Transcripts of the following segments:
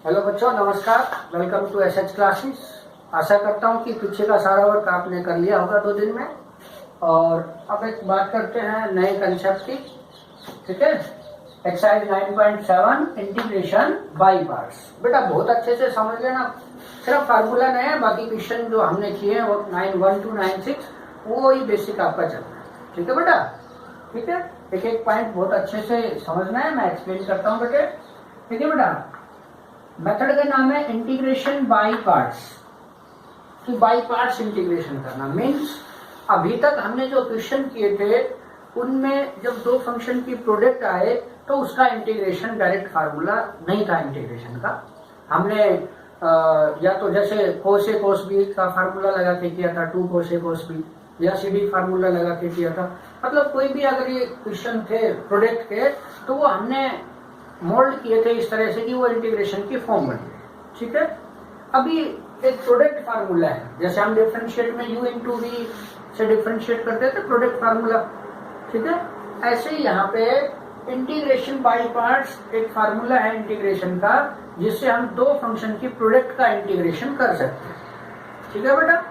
Hello बच्चों, नमस्कार। Welcome to SH classes. आशा करता हूँ कि पीछे का सारा वर्क आपने कर लिया होगा 2 दिन में। और अब एक बात करते हैं नए कंसेप्ट की। ठीक है, एक्सरसाइज 9.7 इंटीग्रेशन बाई पार्ट्स। बेटा बहुत अच्छे से समझ लेना, सिर्फ फार्मूला नहीं है, बाकी क्वेश्चन जो हमने किए हैं वो 9.1 to 9.6 वो ही बेसिक आपका चलना है। ठीक है बेटा, ठीक है। एक एक पॉइंट बहुत अच्छे से समझना है, मैं एक्सप्लेन करता हूँ बेटे। ठीक है बेटा, मेथड का नाम है इंटीग्रेशन बाय पार्ट्स। कि बाय पार्ट्स इंटीग्रेशन करना मीन्स अभी तक हमने जो क्वेश्चन किए थे उनमें जब 2 फंक्शन की प्रोडक्ट आए तो उसका इंटीग्रेशन डायरेक्ट फार्मूला नहीं था इंटीग्रेशन का। हमने या तो जैसे कोस ए कोस बी का फार्मूला लगा के किया था, 2 कोस ए कोस बी, या सीडी फार्मूला लगा के किया था। मतलब कोई भी अगर ये क्वेश्चन थे प्रोडक्ट के तो वो हमने मोल्ड किए थे इस तरह से कि वो इंटीग्रेशन की फॉर्म बनी। ठीक है, अभी एक प्रोडक्ट फार्मूला है, जैसे हम डिफरेंशिएट में u इंटू वी से डिफरेंशिएट करते थे प्रोडक्ट फार्मूला। ठीक है, ऐसे ही यहाँ पे इंटीग्रेशन बाय पार्ट्स एक फार्मूला है इंटीग्रेशन का, जिससे हम 2 फंक्शन की प्रोडक्ट का इंटीग्रेशन कर सकते हैं। ठीक है बेटा,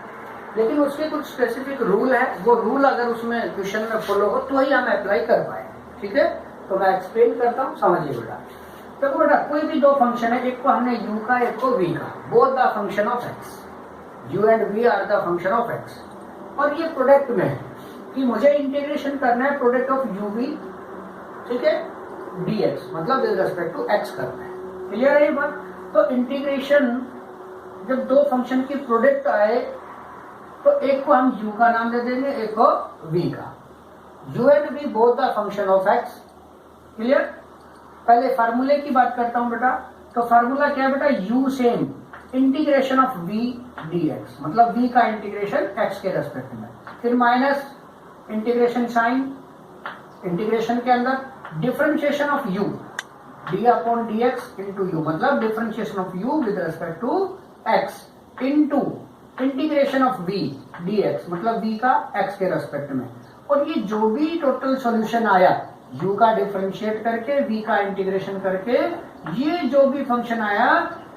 लेकिन उसके कुछ स्पेसिफिक रूल है, वो रूल अगर उसमें क्वेश्चन में फॉलो हो तो ही हम अप्लाई कर पाए। ठीक है, तो मैं एक्सप्लेन करता हूँ, समझिए बेटा। देखो बेटा, कोई भी 2 फंक्शन है, एक को हमने u का, एक को v का, both the function of x। u and v are the function of x। और ये प्रोडक्ट में है कि मुझे इंटीग्रेशन करना है प्रोडक्ट ऑफ uv, ठीक है, dx, मतलब विद रिस्पेक्ट टू x करना है। क्लियर है ये बात? तो इंटीग्रेशन जब 2 फंक्शन की प्रोडक्ट आए तो एक को हम u का नाम दे देंगे, एक को v का। u and v both the function of x। Clear? पहले फार्मूले की बात करता हूं बेटा। तो फार्मूला क्या है बेटा? u same integration of v dx, मतलब v का इंटीग्रेशन x के रेस्पेक्ट में, फिर माइनस इंटीग्रेशन साइन, इंटीग्रेशन के अंदर differentiation of u d upon dx into u, मतलब differentiation of u with respect to x into integration of v dx, मतलब v का x के रेस्पेक्ट में। और ये जो भी टोटल सॉल्यूशन आया u का डिफरेंशिएट करके, v का इंटीग्रेशन करके, ये जो भी फंक्शन आया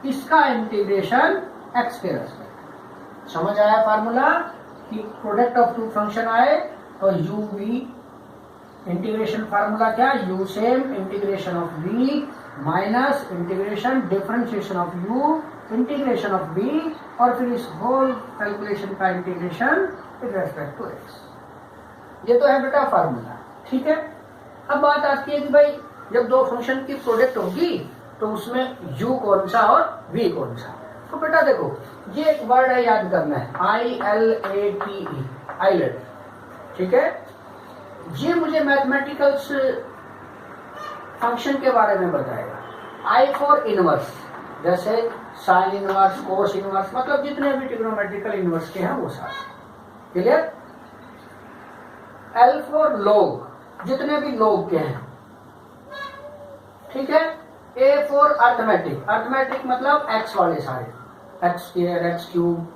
इसका इंटीग्रेशन x के रेस्पेक्ट। समझ आया फार्मूला कि प्रोडक्ट ऑफ 2 फंक्शन आए तो u v इंटीग्रेशन फार्मूला क्या? u same integration of v minus integration differentiation of u integration of v, और फिर इस होल कैलकुलेशन का integration with respect to x। ये तो है बेटा फार्मूला। ठीक है, अब बात आती है कि भाई जब 2 फंक्शन की प्रोडक्ट होगी तो उसमें u कौन सा और v कौन सा। तो बेटा देखो, ये एक वर्ड है, याद करना है, ILATE, आइलेट। ठीक है, ये मुझे मैथमेटिकल्स फंक्शन के बारे में बताएगा। I फॉर इनवर्स, जैसे साइन इनवर्स, कोस इनवर्स, मतलब जितने भी ट्रिग्नोमेट्रिकल इनवर्स के हैं वो सारे। क्लियर? L फॉर लॉग, जितने भी लॉग के हैं। ठीक है, A फॉर अर्थमेटिक, अर्थमेटिक मतलब x वाले सारे, x square, x cube,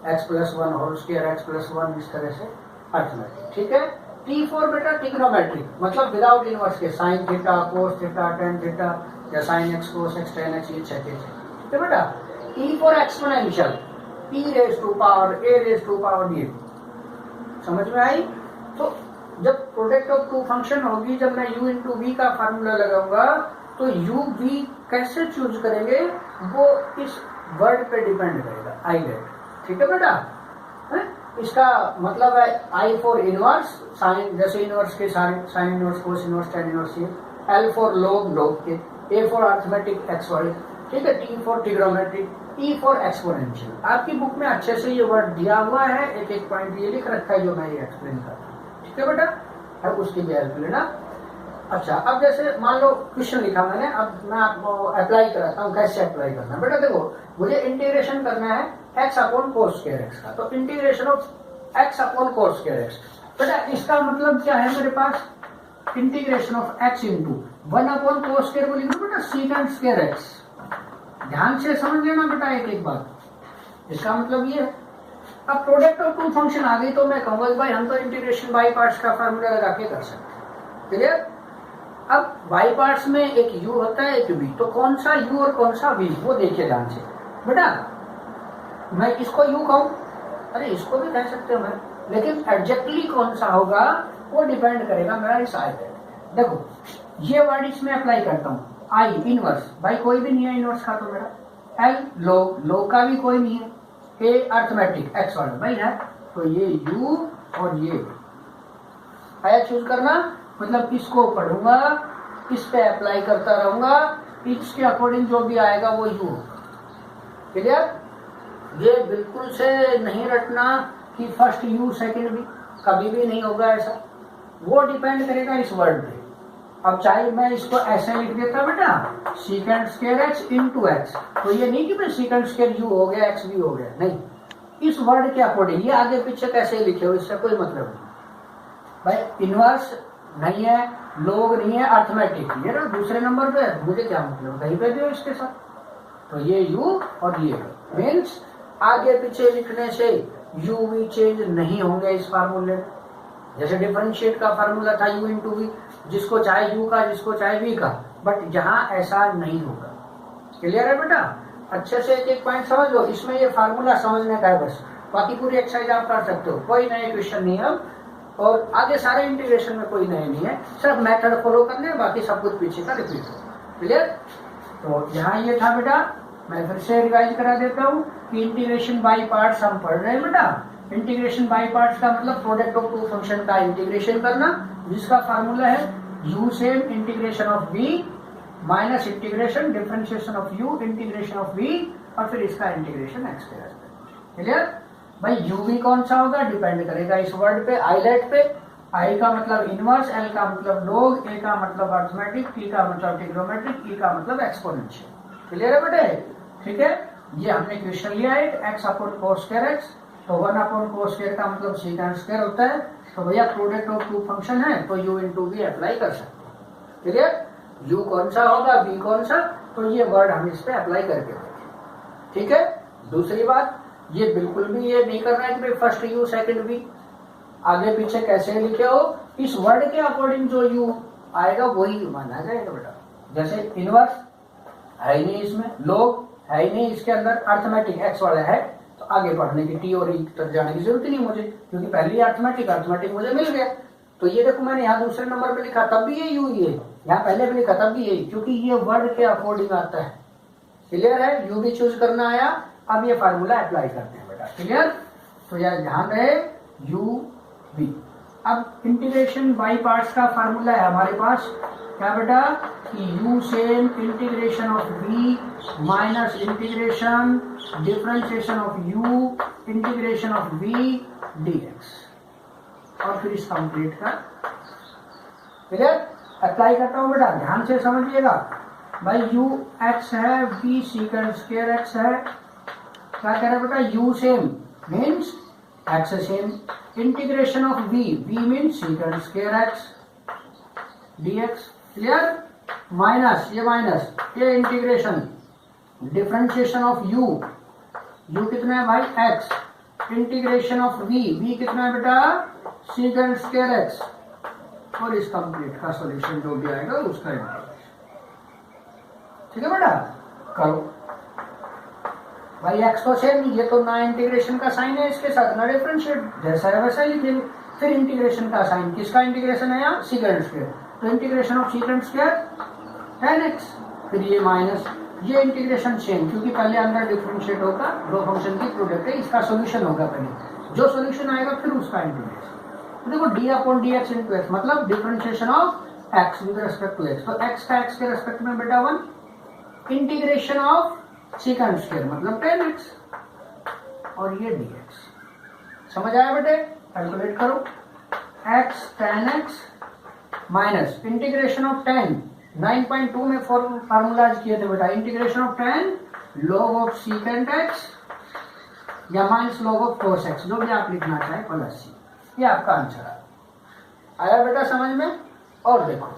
x plus 1 whole square, x plus 1, इस तरह से अर्थमेटिक। ठीक है, T फॉर बेटा ट्रिग्नोमेट्रिक, मतलब विदाउट इनवर्स के, sine theta, cos theta, tan theta, या sine x, cos x, tan x, ये छठे। ठीक है बेटा, E for exponential, e raise to power a raise to power d। समझ में आई? तो जब प्रोडक्ट ऑफ 2 फंक्शन होगी, जब मैं u इंटू वी का फार्मूला लगाऊंगा तो u v कैसे चूज करेंगे वो इस वर्ड पे डिपेंड करेगा, आइलेट। ठीक है बेटा, इसका मतलब है I फॉर इनवर्स, साइन, जैसे इनवर्स के सारे, sine inverse, cos inverse, tan inverse, ये L फॉर लॉग, लॉग के, A फॉर अर्थमेटिक, x वाले। ठीक है, T for trigonometric, E for exponential. आपकी बुक में अच्छे से ये वर्ड दिया हुआ है, एक एक पॉइंट ये लिख रखा है जो मैं ये एक्सप्लेन कर रहा हूँ। ठीक है बेटा, अब उसकी भी हेल्प लेना। अच्छा, अब जैसे मान लो क्वेश्चन लिखा मैंने, अब मैं आपको अप्लाई कराता हूँ कैसे अप्लाई करना। बेटा देखो, मुझे इंटीग्रेशन करना है x upon cos square x का, तो integration of x upon cos square x। बेटा इसका मतलब क्या है मेरे पास? Integration of x into 1 upon cos square को लिख दो बेटा सीकेंड स्क्वायर x। ध्यान से समझ लेना बेटा एक एक बात। इसका मतलब ये है, अब प्रोडक्ट ऑफ 2 फंक्शन आ गई तो मैं कहूंगा भाई हम तो इंटीग्रेशन बाय पार्ट्स का फार्मूला लगा के कर सकते हैं। क्लियर? अब वाई पार्ट्स में एक u होता है एक v, तो कौन सा u और कौन सा v वो देखिए ध्यान से बेटा। मैं इसको u कहूं, अरे इसको भी कह सकते हो मैं, लेकिन एग्जैक्टली कौन सा होगा वो डिपेंड करेगा मेरा इस आई पे। देखो ये वर्ड इसमें अप्लाई करता हूँ, आई इनवर्स, भाई कोई भी नहीं है इनवर्स का तो मेरा, एल लोग का भी कोई नहीं है, ए अर्थमेटिक एक्स वर्ड भाई है, तो ये u और ये आया चूज करना, मतलब इसको पढ़ूंगा, इस पे अप्लाई करता रहूंगा, इसके अकॉर्डिंग जो भी आएगा वो u होगा। क्लियर? ये बिल्कुल से नहीं रटना कि फर्स्ट u सेकंड भी, कभी भी नहीं होगा ऐसा, वो डिपेंड करेगा इस वर्ड पे। अब चाहे मैं इसको ऐसे लिख देता बेटा second square x into x, तो ये नहीं कि मैं सेकंड स्क्वायर u हो गया x भी हो गया, नहीं, इस वर्ड के अकॉर्डिंग। ये आगे पीछे कैसे लिखे हो इससे कोई मतलब नहीं भाई, इनवर्स नहीं है, लोग नहीं है, अर्थमेटिक ये ना दूसरे नंबर पे, मुझे क्या मतलब कहीं पे भी हो इसके साथ, तो ये u और ये मीन्स आगे पीछे लिखने से u v चेंज नहीं होंगे इस फार्मूले। जैसे डिफरेंशिएट का फार्मूला था u इंटू वी, जिसको चाहे u का जिसको चाहे v का, बट यहाँ ऐसा नहीं होगा। क्लियर है बेटा? अच्छे से एक एक पॉइंट समझ लो, इसमें ये फार्मूला समझने का है बस, बाकी पूरी एक्सरसाइज आप कर सकते हो, कोई नए क्वेश्चन नहीं है और आगे सारे इंटीग्रेशन में कोई नए नहीं है, सिर्फ मेथड फॉलो करने, बाकी सब कुछ पीछे का रिपीट हो। क्लियर? तो यहाँ ये था बेटा, मैं फिर से रिवाइज करा देता हूँ कि इंटीग्रेशन बाय पार्ट्स हम पढ़ रहे हैं बेटा। इंटीग्रेशन बाय पार्ट्स का मतलब प्रोडक्ट ऑफ टू फंक्शन का इंटीग्रेशन करना, जिसका फार्मूला है u same integration of v minus integration differentiation of u integration of v और फिर इसका इंटीग्रेशन x के रेस्पेक्ट। क्लियर? भाई u v कौन सा होगा डिपेंड करेगा इस वर्ड पे, आईलेट पे। आई का मतलब इनवर्स, एल का मतलब लोग, ए का मतलब अर्थमेटिक, टी का मतलब ट्रिग्नोमेट्रिक, ई का मतलब एक्सपोनेंशियल। क्लियर है बेटे? ठीक है, ये हमने क्वेश्चन लिया है x upon cos square x, तो 1 अपॉन कोस स्क्वायर का मतलब सेकंड स्क्वायर होता है, तो भैया प्रोडक्ट ऑफ टू फंक्शन है तो u इंटू वी अप्लाई कर सकते हैं। क्लियर? u कौन सा होगा v कौन सा, तो ये वर्ड हम इस पे अप्लाई करके देखें। ठीक है, दूसरी बात, ये बिल्कुल भी ये नहीं करना है कि फर्स्ट u सेकंड v, आगे पीछे कैसे लिखे हो इस वर्ड के अकॉर्डिंग जो u आएगा वही माना जाएगा बेटा। जैसे इनवर्स है ही नहीं इसमें, लोग है ही नहीं इसके अंदर, अर्थमेटिक एक्स वाला है, तो आगे पढ़ने की टी और ई तक जाने की जरूरत नहीं मुझे, क्योंकि पहले अर्थमेटिक मुझे मिल गया। तो ये देखो मैंने यहाँ दूसरे नंबर पे लिखा तब भी ये यू, ये यहाँ पहले भी लिखा तब भी यही, क्योंकि ये वर्ड के अकॉर्डिंग आता है। क्लियर है? यू भी चूज करना आया, अब ये फार्मूला अप्लाई करते हैं बेटा। क्लियर? तो यार ध्यान रहे यू बी। अब इंटीग्रेशन बाई पार्ट्स का फार्मूला है हमारे पास क्या बेटा कि u same integration of v minus integration differentiation of u integration of v dx, और फिर इस कंप्लीट का। क्लियर? अप्लाई करता हूं बेटा, ध्यान से समझिएगा भाई, u x है, v सेकंड स्क्वायर x है, क्या कह रहा है बेटा u same means x same, integration of v means second square x dx। Clear? Minus ये इंटीग्रेशन डिफरेंशिएशन ऑफ u कितना है भाई x, इंटीग्रेशन ऑफ v कितना है बेटा सेकंड स्क्वायर x, और इस कंप्लीट का सॉल्यूशन जो भी आएगा उसका इंटीग्रेशन। ठीक है बेटा, करो भाई। x तो सेम, ये तो ना इंटीग्रेशन का साइन है इसके साथ, ना डिफरेंशिएट, जैसा है वैसा ही लिखेंगे। फिर इंटीग्रेशन का साइन, किसका इंटीग्रेशन है यहाँ सेकंड स्क्वायर, तो integration of second square tan x, फिर ये माइनस, ये इंटीग्रेशन सेम, क्योंकि पहले अंदर डिफरेंशिएट होगा, दो फंक्शन की प्रोडक्ट है, इसका सॉल्यूशन होगा पहले, जो सॉल्यूशन आएगा फिर उसका इंटीग्रेशन। देखो d upon dx into x मतलब differentiation of x with respect to x, तो x का x के रिस्पेक्ट में बेटा 1, इंटीग्रेशन ऑफ सेकंड स्क्वायर मतलब tan x, और ये dx। समझ आया बेटे? कैलकुलेट करो, x tan x minus integration of tan, 9.2 में फार्मूलाज किए थे बेटा, integration of tan log of second x या minus log of cos x, जो भी आप लिखना चाहे प्लस c, ये आपका आंसर आया बेटा समझ में। और देखो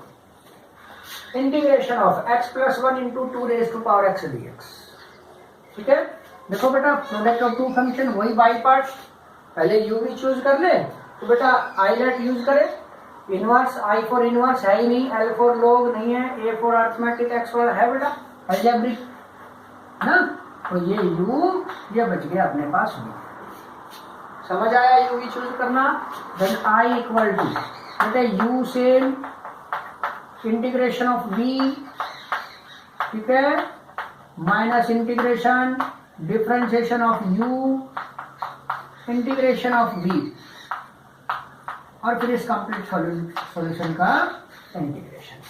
integration of x plus 1 into 2 raise to power x dx। ठीक है, देखो बेटा प्रोडक्ट ऑफ टू फंक्शन वही बाई पार्ट्स, पहले u भी चूज कर ले, तो बेटा आईलेट यूज करे, इनवर्स, आई फॉर इनवर्स है ही नहीं, एल फॉर लॉग नहीं है, A for arithmetic, x for है बेटा अलजेब्रिक ना। तो ये यू ये बच गया अपने पास भी। समझ आया यू भी चूज करना। देन आई इक्वल टू बेटा u same integration of v, ठीक है, minus integration differentiation of u integration of v, और फिर इस कंप्लीट सॉल्यूशन का इंटीग्रेशन।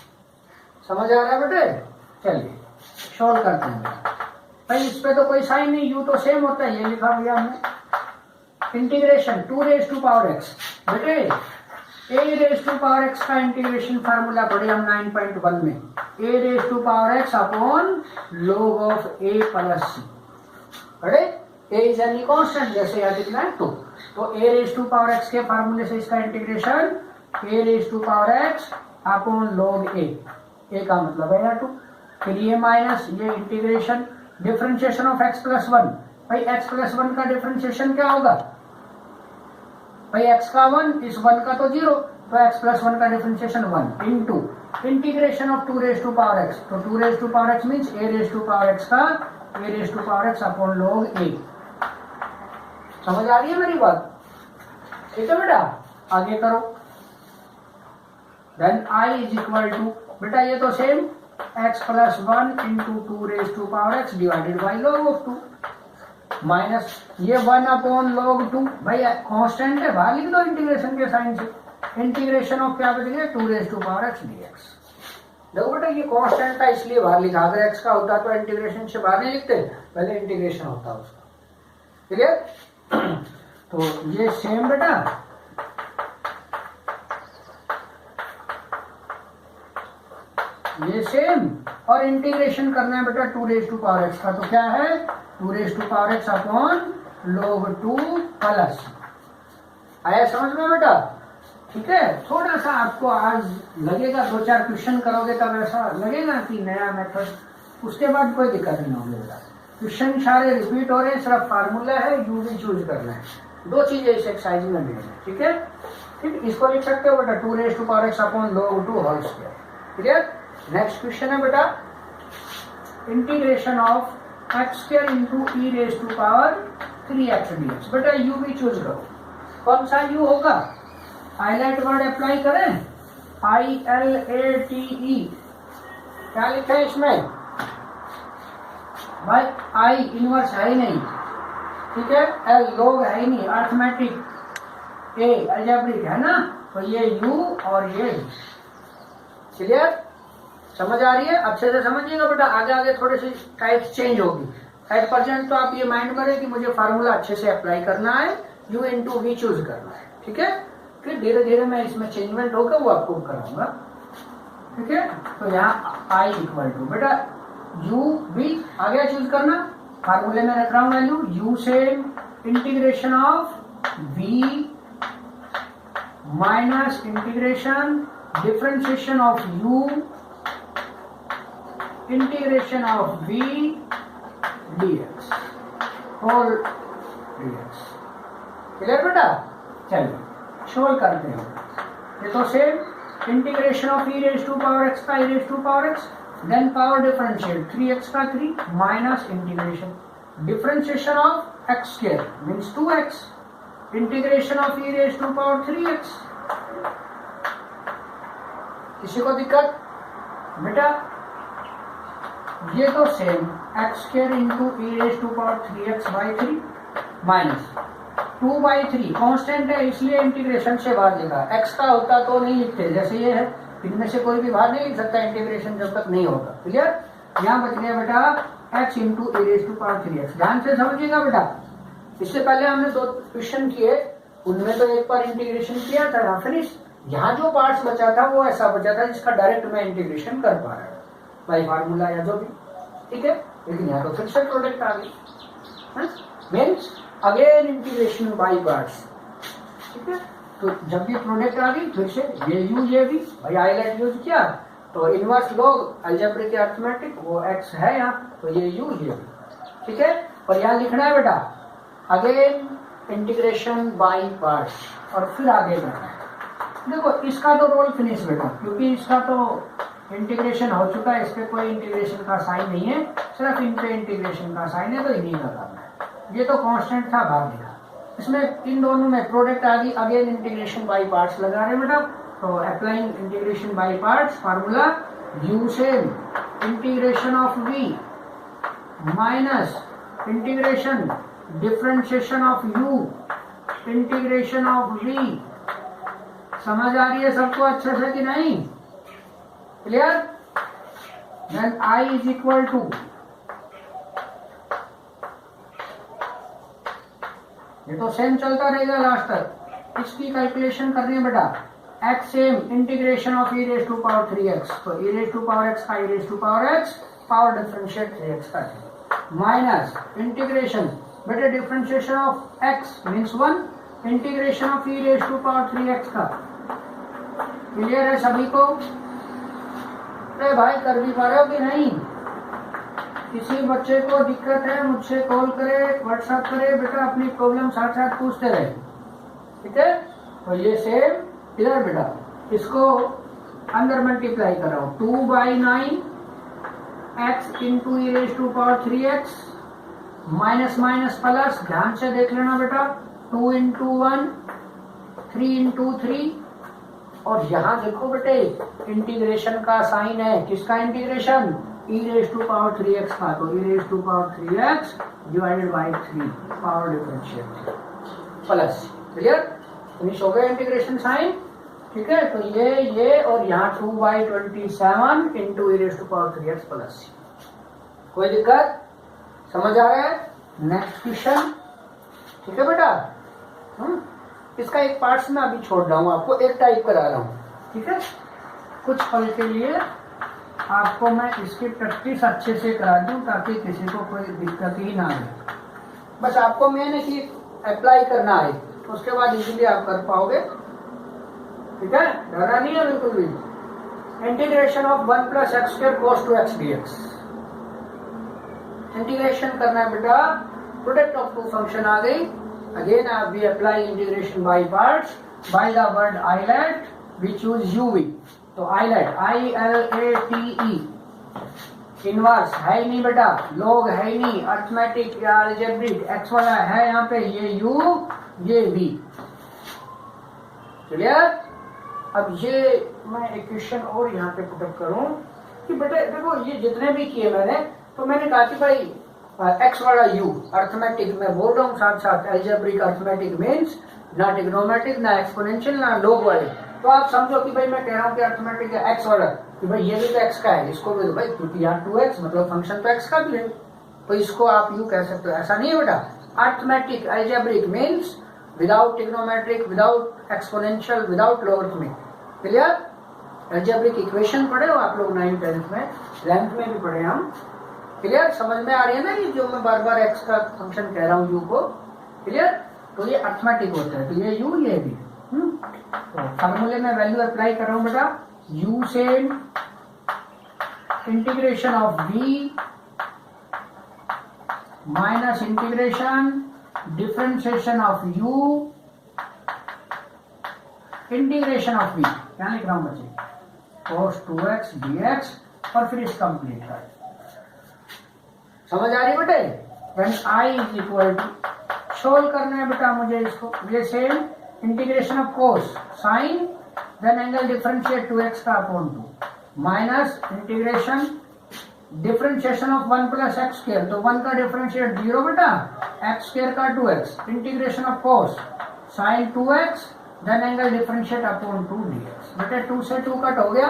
समझ आ रहा है बेटे? चलिए सॉल्व करते हैं भाई। इस पे तो कोई साइन नहीं, यू तो सेम होता है, ये लिखा हुआ हमने। Integration 2 raise to power x, बेटे a raise to power x का इंटीग्रेशन फार्मूला पढ़े हम 9.1 में, a raise to power x upon log of a plus c पढ़े। a इज एनी कांस्टेंट, जैसे यहाँ लिखना है तो a raise to power x के फार्मूले से इसका integration a raise to power x upon log a का मतलब है यहाँ 2, फिर ये माइनस ये integration differentiation of x plus 1। भाई x प्लस 1 का डिफरेंशिएशन क्या होगा भाई, x का 1 इस 1 का तो 0, तो x प्लस 1 का differentiation 1 into integration of 2 raise to power x, तो 2 raise to power x means a raise to power x का a raise to power x upon log a। समझ आ रही है मेरी बात? ठीक है बेटा, आगे करो। Then i is equal to बेटा ये तो same x plus 1 into 2 raise to power x divided by log of 2 minus ये 1 अपॉन log 2, भाई कांस्टेंट है, बाहर लिख दो इंटीग्रेशन के साइन से। इंटीग्रेशन ऑफ क्या बच गया 2 raise to power x dx। देखो बेटा ये कांस्टेंट था इसलिए बाहर लिखा, अगर x का होता तो इंटीग्रेशन से बाहर नहीं लिखते, पहले इंटीग्रेशन होता उसका। क्लियर? तो ये सेम बेटा ये सेम, और इंटीग्रेशन करना है बेटा 2 रेज़ टू पावर x का, तो क्या है 2 raise to power x upon log 2 plus. आया समझ में बेटा? ठीक है, थोड़ा सा आपको आज लगेगा, 2-4 क्वेश्चन करोगे तब ऐसा लगेगा कि नया मेथड, उसके बाद कोई दिक्कत नहीं होगी बेटा। क्वेश्चन सारे रिपीट हो रहे हैं, सिर्फ फार्मूला है, यू भी चूज करना है। 2 चीजें इस एक्सरसाइज में मिली है, ठीक है। ठीक, इसको लिख सकते हो बेटा 2 raise to power x upon log 2 whole square. Clear? Next question है बेटा integration of x square into e raise to power 3x dx। बेटा u भी चूज करो, कौन सा u होगा? हाईलाइट वर्ड अप्लाई करें, ILATE, क्या लिखा है इसमें भाई? I इनवर्स है ही नहीं, ठीक है, L log है ही नहीं, अर्थमेटिक, A अलजेब्रिक है ना, तो ये u और ये। क्लियर? समझ आ रही है? अच्छे से समझिएगा बेटा, आगे आगे थोड़ी सी टाइप्स चेंज होगी। 100% तो आप ये माइंड करें कि मुझे फार्मूला अच्छे से अप्लाई करना है, u इंटू वी चूज करना है, ठीक है। फिर धीरे धीरे मैं इसमें चेंजमेंट होकर वो आपको कराऊंगा, ठीक है। तो यहाँ i इक्वल टू बेटा u v आगे चूज करना, फार्मूले में रख रहा हूँ वैल्यू, u से integration of v minus integration differentiation of u integration of v dx whole dx। Clear बेटा? चलिए सोल्व करते हैं। ये तो same integration of e raise to power x का e raise to power x, then power differentiate 3x का 3 minus integration differentiation of x square means 2x integration of e raise to power 3x। किसी को दिक्कत? बेटा ये तो same x square into e raise to power 3x by 3 minus 2/3 constant है इसलिए integration से बाहर लिखा, x का होता तो नहीं लिखते, जैसे ये है इनमें से कोई भी बाहर नहीं लिख सकता इंटीग्रेशन जब तक नहीं होगा। क्लियर? यहाँ बच गया बेटा x into e raise to power 3x। ध्यान से समझिएगा बेटा, इससे पहले हमने 2 क्वेश्चन किए, उनमें तो एक बार इंटीग्रेशन किया था फिनिश, यहाँ जो पार्ट्स बचा था वो ऐसा बचा था जिसका डायरेक्ट मैं इंटीग्रेशन कर पा रहा हूँ बाई फार्मूला या जो भी, ठीक है। लेकिन यहाँ तो फिर से प्रोडक्ट आ गई, means again integration by parts, ठीक है। तो जब भी प्रोडक्ट आ गई फिर से ये यू ये भी, भाई हाईलाइट यूज किया तो इनवर्स लॉग अलजेब्रिक अर्थमेटिक वो x है यहाँ, तो ये यू ये भी, ठीक है। और यहाँ लिखना है बेटा अगेन इंटीग्रेशन बाई पार्ट्स और फिर आगे बढ़ना है। देखो इसका तो रोल फिनिश बेटा, क्योंकि इसका तो इंटीग्रेशन हो चुका है, इस पे कोई इंटीग्रेशन का साइन नहीं है, सिर्फ इन पे इंटीग्रेशन का साइन है, तो इन्हीं का करना है। ये तो कांस्टेंट था, भाग गया। इसमें इन दोनों में प्रोडक्ट आ गई, अगेन इंटीग्रेशन बाय पार्ट्स लगा रहे बेटा। तो applying integration by parts, formula u same integration of v minus integration differentiation of u integration of v. समझ आ रही है सबको अच्छे से कि नहीं? Clear? Then I is equal to ये तो सेम चलता रहेगा लास्ट तक। इसकी कैलकुलेशन करनी है बेटा, x same integration of e raise to power 3x, तो e raise to power x का e raise to power x power differentiate 3x का माइनस इंटीग्रेशन बेटा differentiation of x means 1 integration of e raise to power 3x का। Clear है सभी को? अरे भाई कर भी पा रहे हो कि नहीं? किसी बच्चे को दिक्कत है मुझसे कॉल करे, व्हाट्सएप करे, बेटा अपनी प्रॉब्लम साथ साथ पूछते रहे, ठीक है? तो ये सेम इधर बेटा, इसको अंदर मल्टीप्लाई कर रहा हूं, 2/9 x into e raise to power 3x minus minus plus, ध्यान से देख लेना बेटा, 2 इंटू 1 3 इंटू 3, और यहां देखो बेटे इंटीग्रेशन का साइन है, किसका integration? e raise to power 3x का, तो e raise to power 3x divided by 3 power differentiate plus. Clear? Finish हो गया इंटीग्रेशन साइन, ठीक है? तो ये और यहाँ 2/27 into e raise to power 3x plus. कोई दिक्कत? समझ आ रहा है? नेक्स्ट क्वेश्चन, ठीक है बेटा? इसका एक पार्ट्स में अभी छोड़ रहा हूँ, आपको एक टाइप करा रहा हूँ, ठीक है? कुछ पल के लिए आपको मैं इसकी प्रैक्टिस अच्छे से करा दूं ताकि किसी को कोई दिक्कत ही ना आए। बस आपको मेन है कि अप्लाई करना है, उसके बाद इजीली आप कर पाओगे, ठीक है? डरना नहीं है बिल्कुल भी। Integration of 1 plus x square cos 2x dx integration करना है बेटा, प्रोडक्ट ऑफ टू फंक्शन आ गई। Again we apply integration by parts by the word ILAT, we choose UV, तो ILAT ILATE इनवर्स है ही नहीं बेटा, लॉग है ही नहीं, अर्थमेटिक या अलजेब्रिक एक्स वाला है यहाँ पे, ये U ये V। क्लियर? अब ये मैं एक क्वेश्चन और यहाँ पे पुटअप करूं कि बेटा देखो ये जितने भी किए मैंने, तो मैंने कहा कि भाई एक्स वाला यू अर्थमेटिक में बोल रहा हूँ, साथ साथ अलजेब्रिक अर्थमेटिक मीन्स ना ट्रिग्नोमेट्रिक ना एक्सपोनेंशियल ना लॉग वाले। तो आप समझो कि भाई मैं कह रहा हूँ कि अर्थमेटिक है एक्स वाला, कि भाई ये भी तो एक्स का है, इसको भी तो भाई, क्योंकि यहाँ 2x मतलब फंक्शन तो एक्स का भी है, तो इसको आप यू कह सकते हो। ऐसा नहीं है बेटा, arithmetic algebraic means without trigonometric, without exponential, without logarithmic. Clear? Algebraic equation पढ़े हो आप लोग 9th 10th में, 11th में भी पढ़े हम। क्लियर? समझ में आ रही है ना ये जो मैं बार बार एक्स का फंक्शन कह रहा हूँ यू को? क्लियर? तो ये अर्थमेटिक होता है, तो ये यू ये भी। तो फार्मूले में वैल्यू अप्लाई कर रहा हूँ बेटा, u same integration of v minus integration differentiation of u integration of v, क्या लिख रहा हूँ बच्चे? cos 2x dx, और फिर इसका कंप्लीट कर। समझ आ रही बेटे? When I is equal to, solve करना है बेटा मुझे इसको, ये same integration of cos sine then angle differentiate 2x का upon 2 minus integration differentiation of 1 plus x square, तो 1 का डिफरेंशिएट 0 बेटा, एक्स स्क्वायर का 2x integration of cos sine 2x then angle differentiate upon 2 dx। बेटा 2 से 2 cut हो गया,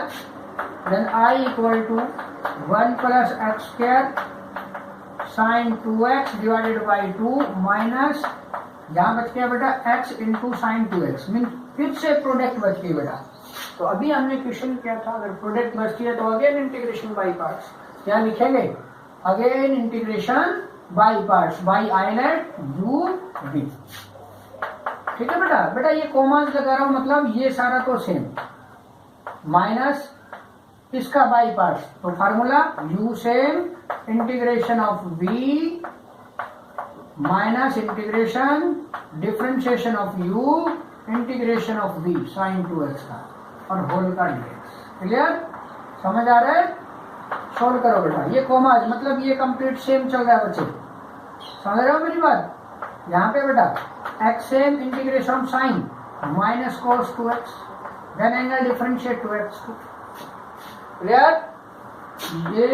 then I equal to 1 plus x square sine 2x divided by 2 minus, यहाँ बच गया बेटा x into sine 2x, mean फिर से प्रोडक्ट बच गई बेटा। तो अभी हमने क्वेश्चन किया था, अगर प्रोडक्ट बचती है तो अगेन इंटीग्रेशन बाई पार्ट्स, क्या लिखेंगे? Again integration by parts by ILATE U V. ठीक है बेटा? बेटा ये कॉमन लगा रहा हूं, मतलब ये सारा तो सेम, माइनस इसका बाई पार्ट्स, तो formula u same integration of v minus integration differentiation of u integration of v sine 2x का और होल का dx। क्लियर, समझ आ रहा है? सोल्व करो बेटा। ये कोमाज मतलब ये कंप्लीट सेम चल रहा है बच्चे, समझ रहे हो मेरी बात? यहाँ पे बेटा x same integration sine minus cos 2x, then angle differentiate 2x2। Clear? ये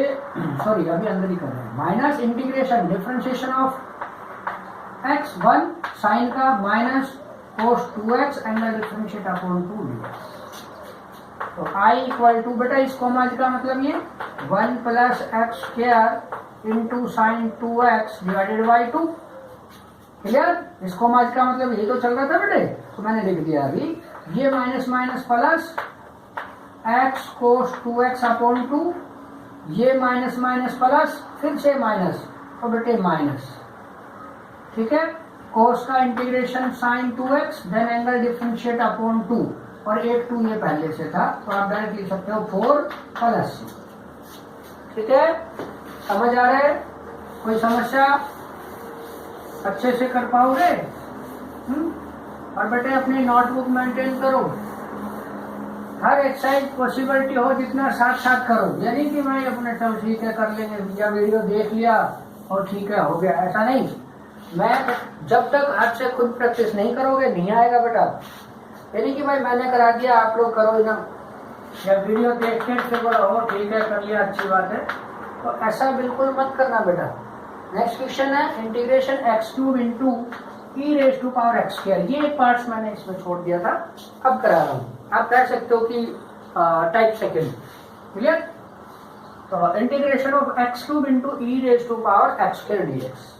सॉरी अभी अंदर ही कर रहे हैं। Minus integration differentiation of x1 sine का minus cos 2x angle differentiate upon 2 dx। तो I इक्वल टू बेटा इस कोमाज का मतलब ये 1 plus x square into sine 2x divided by 2। Clear? इस कोमाज का मतलब ये तो चल रहा था बेटे, तो मैंने लिख दिया अभी ये minus minus plus x cos 2x upon 2, ये माइनस माइनस प्लस फिर से माइनस और बेटे माइनस। ठीक है, cos का integration sine 2x then angle differentiate upon 2 और एक 2 ये पहले से था तो आप डायरेक्ट लिख सकते हो 4 प्लस। ठीक है, समझ आ रहा है? कोई समस्या? अच्छे से कर पाओगे? और बेटे अपनी नोटबुक मेंटेन करो, हर एक्सरसाइज पॉसिबिलिटी हो जितना साथ साथ करो। यानी कि मैं अपने सब ठीक है कर लेंगे या वीडियो देख लिया और ठीक है हो गया, ऐसा नहीं। मैं जब तक हाथ से खुद प्रैक्टिस नहीं करोगे नहीं आएगा बेटा। यानी कि भाई मैंने करा दिया आप लोग करो ना, या वीडियो देख के फिर बोला हो ठीक है कर लिया अच्छी बात है, तो ऐसा बिल्कुल मत करना बेटा। नेक्स्ट क्वेश्चन है integration x³ into e raise to power x square. ये एक पार्ट मैंने इसमें छोड़ दिया था, अब करा रहा हूँ। आप कह सकते हो कि टाइप सेकेंड। क्लियर? तो integration of x³ into e raise to power x square dx।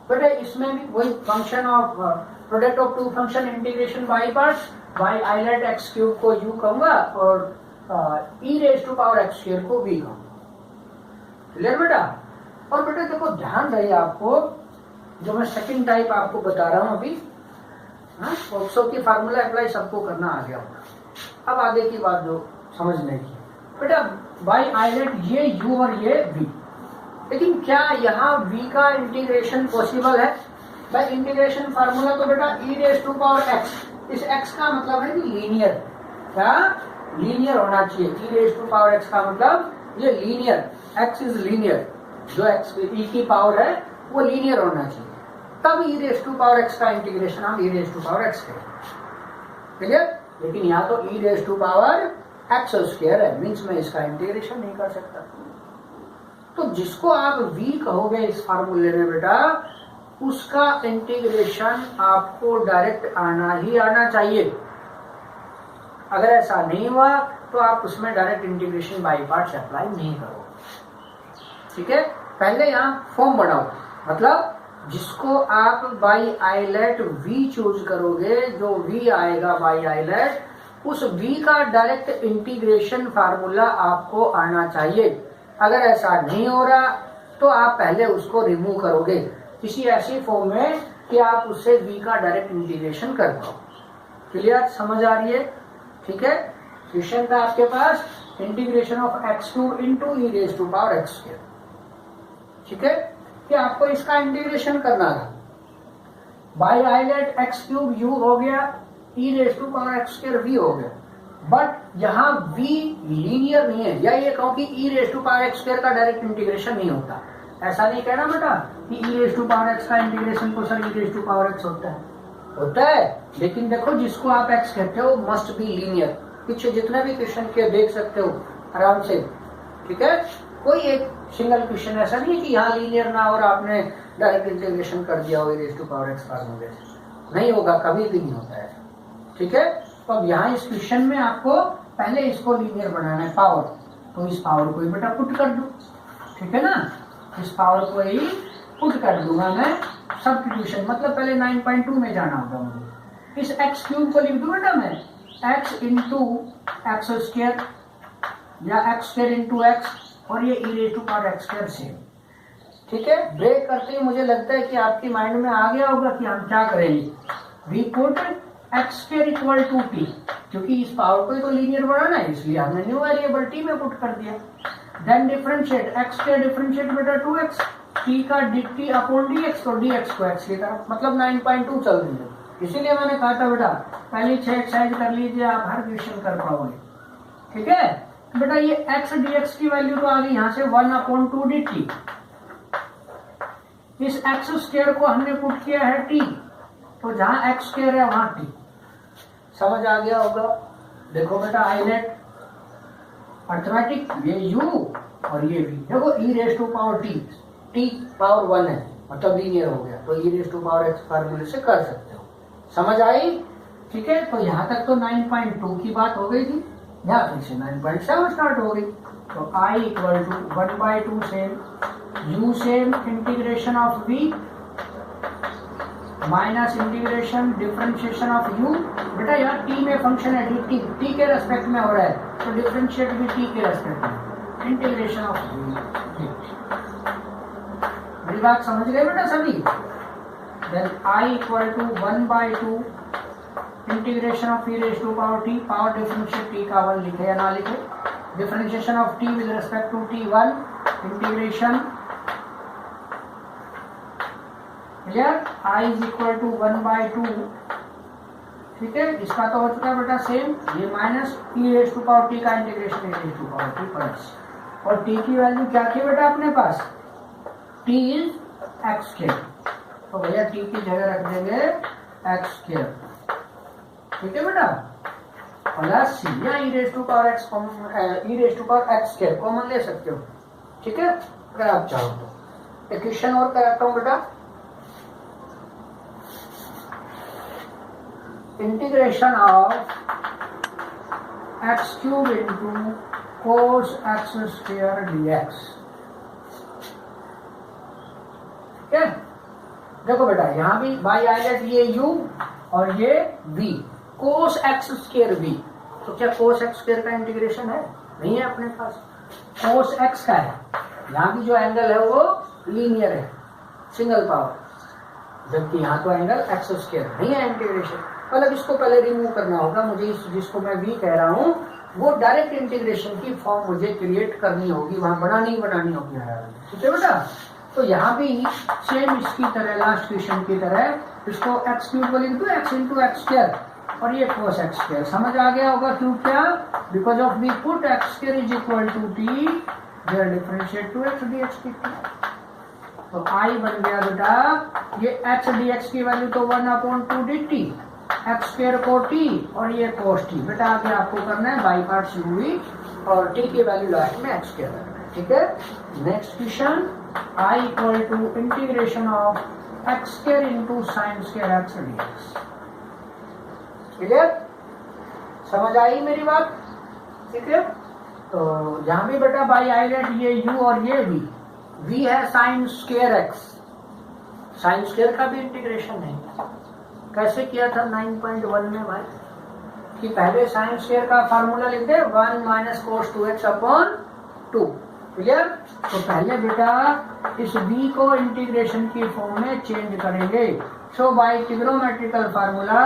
बेटा इसमें भी वही function of product of two function integration by parts, by ILATE x³ को u कहूंगा और e raise to power x square को v कहूंगा। Clear बेटा? और बेटा देखो ध्यान रहे आपको, जो मैं सेकंड टाइप आपको बता रहा हूं अभी, ऑक्सो की फार्मूला अप्लाई सबको करना आ गया होगा। अब आगे की बात जो समझने की बेटा, बाई आई लेट ये u और ये v, लेकिन क्या यहाँ v का इंटीग्रेशन पॉसिबल है? भाई इंटीग्रेशन फार्मूला तो बेटा ई रेज टू पावर एक्स, इस x का मतलब है कि लीनियर, क्या लीनियर होना चाहिए। E raise to power x का मतलब ये लीनियर, x इज लीनियर, जो x e की पावर है वो लीनियर होना चाहिए, तब e raise to power x का इंटीग्रेशन हम e raise to power x करें। क्लियर? लेकिन यहाँ तो e raise to power x square है, मीन्स मैं इसका इंटीग्रेशन नहीं कर सकता। तो जिसको आप v कहोगे इस फार्मूले में बेटा, उसका इंटीग्रेशन आपको डायरेक्ट आना ही आना चाहिए। अगर ऐसा नहीं हुआ तो आप उसमें direct integration by parts apply नहीं करो। ठीक है, पहले यहाँ फॉर्म बनाओ, मतलब जिसको आप by I let v choose करोगे, जो v आएगा बाई आई लेट, उस v का डायरेक्ट इंटीग्रेशन फार्मूला आपको आना चाहिए। अगर ऐसा नहीं हो रहा तो आप पहले उसको रिमूव करोगे किसी ऐसी फॉर्म में कि आप उससे v का डायरेक्ट इंटीग्रेशन कर पाओ। क्लियर? समझ आ रही है? ठीक है, क्वेश्चन था आपके पास integration of x³ into e raise to power x square. ठीक है, कि आपको इसका इंटीग्रेशन करना था। By ILATE x³ u हो गया, e raise to power x square v हो गया, बट यहाँ v लीनियर नहीं है, या ये कहो कि e raise to power x square का डायरेक्ट इंटीग्रेशन नहीं होता। ऐसा नहीं कहना बेटा कि e raise to power x का इंटीग्रेशन को sir e raise to power x होता है, लेकिन देखो जिसको आप x कहते हो मस्ट बी लीनियर। पीछे जितने भी क्वेश्चन के देख सकते हो आराम से। ठीक है, कोई एक सिंगल क्वेश्चन ऐसा नहीं कि यहाँ लीनियर ना और आपने डायरेक्ट इंटीग्रेशन कर दिया हो ई रेज टू पावर एक्स फार्मूले से, नहीं होगा, कभी भी नहीं होता है। ठीक है, तो अब यहाँ इस क्वेश्चन में आपको पहले इसको लीनियर बनाना है पावर, तो इस पावर को ही बेटा पुट कर दो। ठीक है ना, इस पावर को ही पुट कर दूंगा मैं सब्स्टिट्यूशन, मतलब पहले 9.2 में जाना होगा मुझे। इस x³ को लिख दूं बेटा मैं x इंटू एक्स स्क्वायर या एक्स स्क्वायर इंटू एक्स, और ये e raise to power x square से। ठीक है, ब्रेक करते ही मुझे लगता है कि आपकी माइंड में आ गया होगा कि हम क्या करेंगे। We put x square equal to t, क्योंकि इस पावर को तो लीनियर बनाना है इसलिए हमने न्यू वेरिएबल टी में पुट कर दिया। Then differentiate x square differentiate बेटा 2x, टी का dt अपॉन dx, तो dx को x की तरफ, मतलब 9.2 चल रही है। इसीलिए मैंने कहा था बेटा पहली 6 एक्सरसाइज कर लीजिए, आप हर क्वेश्चन कर पाओगे। ठीक है बेटा, ये एक्स डी एक्स की वैल्यू तो आ गई यहाँ से 1/2 dt। इस एक्स स्क्वायर को हमने पुट किया है t, तो जहां एक्स स्क्वायर है वहां t। समझ आ गया होगा। देखो बेटा आईनेट अर्थमेटिक, ये u और ये v। देखो e raise to power t power 1 है, मतलब लीनियर हो गया, तो e raise to power x फार्मूले से कर सकते हो। समझ आई? ठीक है, तो यहाँ तक तो 9.2 की बात हो गई थी, यहाँ फिर से 9.7 स्टार्ट हो गई। तो i equal to 1/2 same u same integration of v minus integration differentiation of u। बेटा यहाँ t में फंक्शन है dt, t के रेस्पेक्ट में हो रहा है, तो डिफरेंशिएट भी t के रेस्पेक्ट में, इंटीग्रेशन ऑफ v। मेरी बात समझ गए बेटा सभी? Then i equal to 1/2 integration of e raise to power t, power differentiate t का 1 लिखे या ना लिखे, differentiation of t with respect to t1, integration clear, i is equal to 1/2। ठीक है, इसका तो हो चुका है बेटा सेम, ये minus e raise to power t का integration e raise to power t plus, और t की वैल्यू क्या थी बेटा अपने पास, t इज एक्स स्क्वायर, तो भैया t की जगह रख देंगे एक्स स्क्वायर। ठीक है बेटा, प्लस सी या e raise to power x, e raise to power x square common ले सकते हो। ठीक है, अगर आप चाहो तो। एक क्वेश्चन और कराता हूं बेटा, integration of x cube into cos x square dx. ठीक है, देखो बेटा यहाँ भी बाई आइलेट ये u और ये v, कोस एक्स स्क्वायर v। तो क्या कोस एक्स स्क्वायर का इंटीग्रेशन है? नहीं है अपने पास, कोस एक्स का है। यहाँ भी जो एंगल है वो लीनियर है, सिंगल पावर, जबकि यहाँ तो एंगल एक्स स्क्वायर नहीं है इंटीग्रेशन। मतलब इसको पहले रिमूव करना होगा मुझे, जिसको मैं v कह रहा हूँ वो डायरेक्ट इंटीग्रेशन की फॉर्म मुझे क्रिएट करनी होगी, वहां बनानी होगी। ठीक है बेटा, तो यहाँ भी सेम इसकी तरह, लास्ट क्वेश्चन की तरह, इसको एक्स क्यूब को लिख दो x इंटू एक्स स्क्वायर और ये कोस एक्स स्क्वायर। समझ आ गया होगा क्यों? क्या? Because of we put x square is equal to t, there differentiate to x dx की। तो i बन गया बेटा, ये x dx की वैल्यू तो 1/2 dt, एक्स स्क्वायर को t और ये कोस t। बेटा आगे आपको करना है बाई पार्ट्स u और t की वैल्यू लास्ट में एक्स स्क्वायर रखना है। ठीक है, next question, i equal to integration of x square into sine square x dx। Clear? समझ आई मेरी बात? ठीक है, तो यहाँ भी बेटा बाई आइलेट ये u और ये v है sign square x, sine square का भी इंटीग्रेशन है। कैसे किया था 9.1 में भाई, कि पहले साइन स्क्वायर का फार्मूला लिख दे 1 minus cos 2x upon 2। Clear? तो पहले बेटा इस v को इंटीग्रेशन की फॉर्म में चेंज करेंगे। So by trigonometrical formula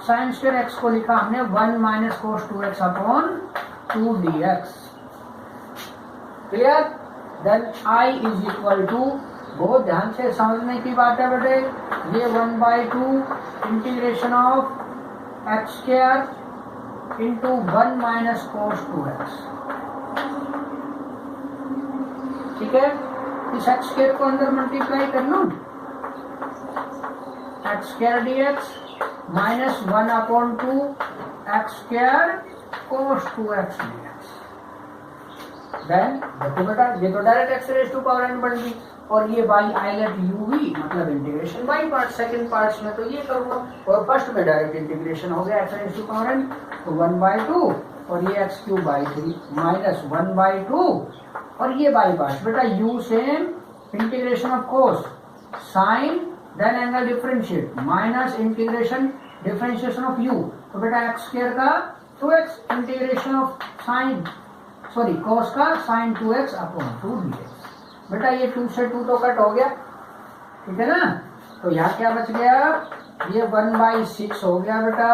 sine square x को लिखा हमने 1 minus cos 2x upon 2 dx। Clear? Then i is equal to, बहुत ध्यान से समझने की बात है बेटे, ये 1/2 integration of x square into 1 minus cos 2x। ठीक है, इस एक्स स्क्वायर को अंदर मल्टीप्लाई कर लूं, x square dx minus 1/2 x square cos 2x dx। Then देखो बेटा, ये तो direct x raise to power n बन गई, और ये बाई आइलेट u v, मतलब integration by part. Second parts में तो ये करूंगा, और फर्स्ट में डायरेक्ट इंटीग्रेशन हो गया x raise to power n, तो 1/2 और ये एक्स क्यूब बाई 3 माइनस 1/2 और ये बाई पार्ट। बेटा u same, integration of cos sine, then angle differentiate minus integration differentiation of u, तो बेटा एक्स स्क्वायर का 2x integration of sine, sorry cos का साइन 2x अपॉन 2 dx। बेटा ये 2 से 2 तो कट हो गया, ठीक है ना, तो यहाँ क्या बच गया, ये 1/6 हो गया बेटा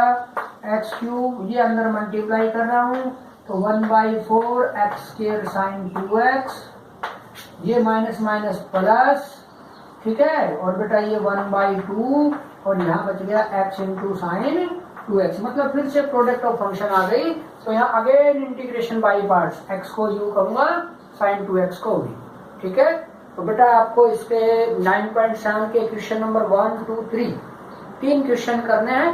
एक्स क्यूब, ये अंदर मल्टीप्लाई कर रहा हूँ तो 1/4 एक्स स्क्वायर साइन 2x, ये माइनस माइनस प्लस, ठीक है, और बेटा ये 1/2 और यहाँ बच गया x इंटू साइन 2x, मतलब फिर से प्रोडक्ट ऑफ फंक्शन आ गई। तो यहाँ again integration by parts, x को u करूंगा, साइन 2x को भी। ठीक है, तो बेटा आपको इसके 9.7 के क्वेश्चन नंबर 1, 2, 3 3 क्वेश्चन करने हैं।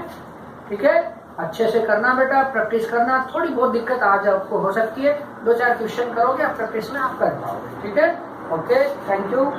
ठीक है, अच्छे से करना बेटा, प्रैक्टिस करना। थोड़ी बहुत दिक्कत आज आपको हो सकती है, 2-4 क्वेश्चन करोगे आप प्रैक्टिस में आप कर पाओगे। ठीक है, ओके, थैंक यू।